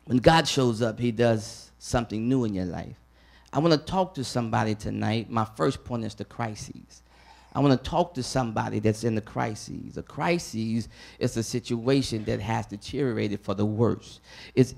When God shows up, he does something new in your life. I want to talk to somebody tonight. My first point is the crises. I want to talk to somebody that's in the crises. A crisis is a situation that has deteriorated for the worse. It's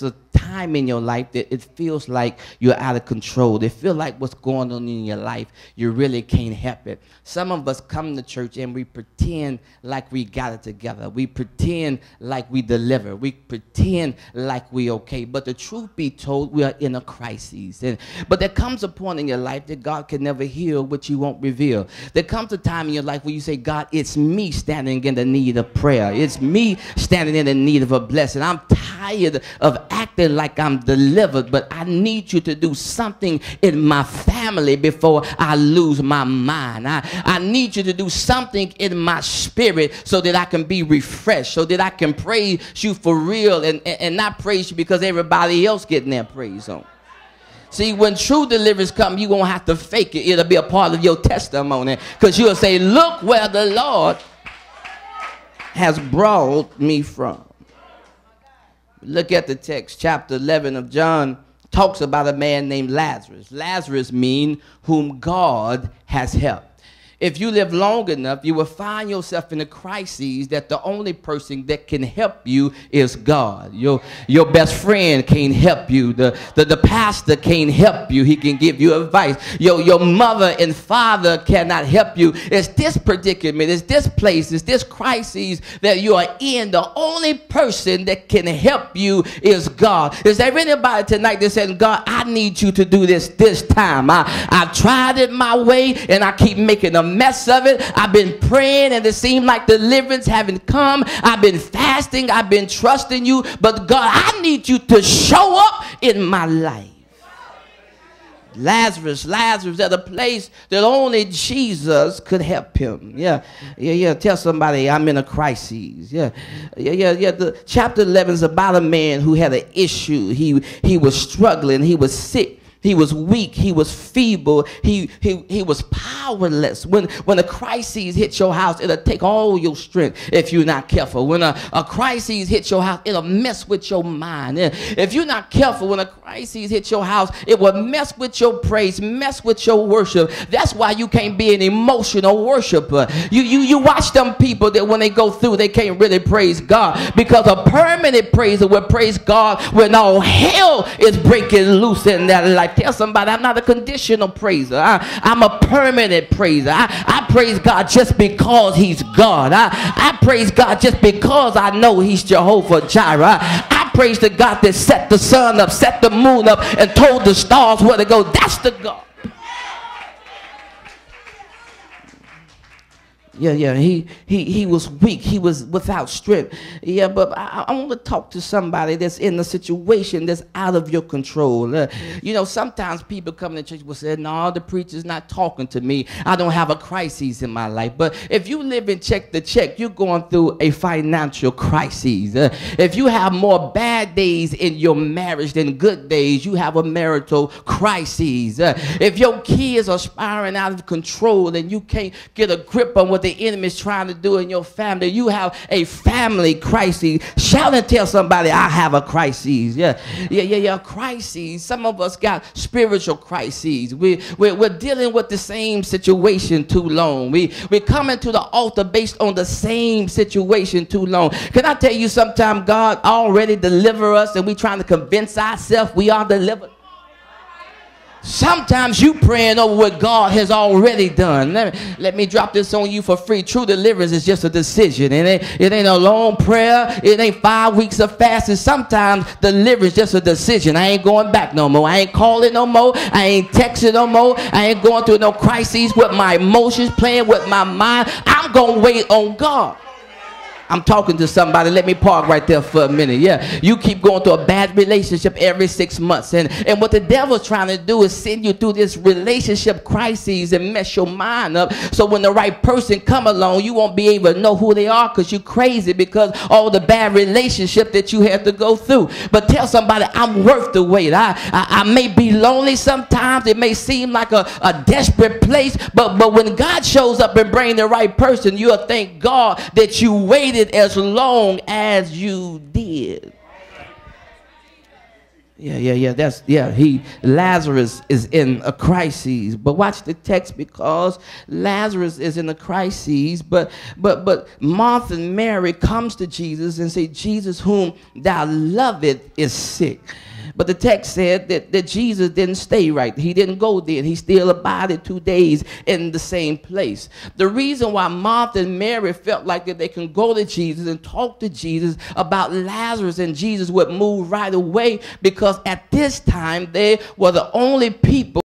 a time in your life that it feels like you're out of control. It feels like what's going on in your life, you really can't help it. Some of us come to church and we pretend like we got it together. We pretend like we deliver. We pretend like we okay. But the truth be told, we are in a crisis. But there comes a point in your life that God can never heal what you won't reveal. There comes a time in your life where you say, God, it's me standing in the need of prayer. It's me standing in the need of a blessing. I'm tired of acting like I'm delivered, but I need you to do something in my family before I lose my mind. I need you to do something in my spirit so that I can be refreshed, so that I can praise you for real and not praise you because everybody else getting their praise on. See, when true deliverance comes, you're going to have to fake it. It'll be a part of your testimony because you'll say, look where the Lord has brought me from. Look at the text. Chapter 11 of John talks about a man named Lazarus. Lazarus means whom God has helped. If you live long enough, you will find yourself in a crisis that the only person that can help you is God. Your best friend can't help you. The pastor can't help you. He can give you advice. Your mother and father cannot help you. It's this predicament, it's this place, it's this crisis that you are in. The only person that can help you is God. Is there anybody tonight that says, God, I need you to do this time. I've tried it my way and I keep making a mess of it. I've been praying and it seemed like deliverance haven't come. I've been fasting. I've been trusting you. But God, I need you to show up in my life. Lazarus at a place that only Jesus could help him. Yeah. Tell somebody I'm in a crisis. Yeah. The chapter 11 is about a man who had an issue. He was struggling. He was sick. He was weak. He was feeble. He was powerless. When a crisis hits your house, it'll take all your strength if you're not careful. When a crisis hits your house, it'll mess with your mind. If you're not careful, when a crisis hits your house, it will mess with your praise, mess with your worship. That's why you can't be an emotional worshiper. You watch them people that when they go through, they can't really praise God, because a permanent praiser will praise God when all hell is breaking loose in that life. Tell somebody, I'm not a conditional praiser. I'm a permanent praiser. I praise God just because he's God. I praise God just because I know he's Jehovah Jireh. I praise the God that set the sun up, set the moon up, and told the stars where to go. That's the God. Yeah, he was weak. He was without strength. Yeah, but I want to talk to somebody that's in a situation that's out of your control. Sometimes people come to church will say, no, the preacher's not talking to me. I don't have a crisis in my life. But if you live in check to check, you're going through a financial crisis. If you have more bad days in your marriage than good days, you have a marital crisis. If your kids are spiraling out of control and you can't get a grip on what the enemy is trying to do in your family, you have a family crisis. Shout and tell somebody, I have a crisis. Yeah, crises. Some of us got spiritual crises. We're dealing with the same situation too long. We're coming to the altar based on the same situation too long. Can I tell you, sometimes God already delivered us and we're trying to convince ourselves we are delivered? Sometimes you praying over what God has already done. Let me drop this on you for free. True deliverance is just a decision. It ain't a long prayer. It ain't 5 weeks of fasting. Sometimes deliverance is just a decision. I ain't going back no more. I ain't calling no more. I ain't texting no more. I ain't going through no crises with my emotions, playing with my mind. I'm going to wait on God. I'm talking to somebody. Let me park right there for a minute. Yeah, you keep going through a bad relationship every 6 months. And what the devil's trying to do is send you through this relationship crisis and mess your mind up. So when the right person come along, you won't be able to know who they are because you're crazy because all the bad relationship that you have to go through. But tell somebody, I'm worth the wait. I may be lonely sometimes. It may seem like a desperate place. But when God shows up and bring the right person, you'll thank God that you waited as long as you did. Lazarus is in a crisis. But watch the text, because Lazarus is in a crisis. But Martha and Mary comes to Jesus and say, Jesus, whom thou lovest, is sick. But the text said that Jesus didn't stay right. He didn't go there. He still abided 2 days in the same place. The reason why Martha and Mary felt like that they can go to Jesus and talk to Jesus about Lazarus and Jesus would move right away, because at this time they were the only people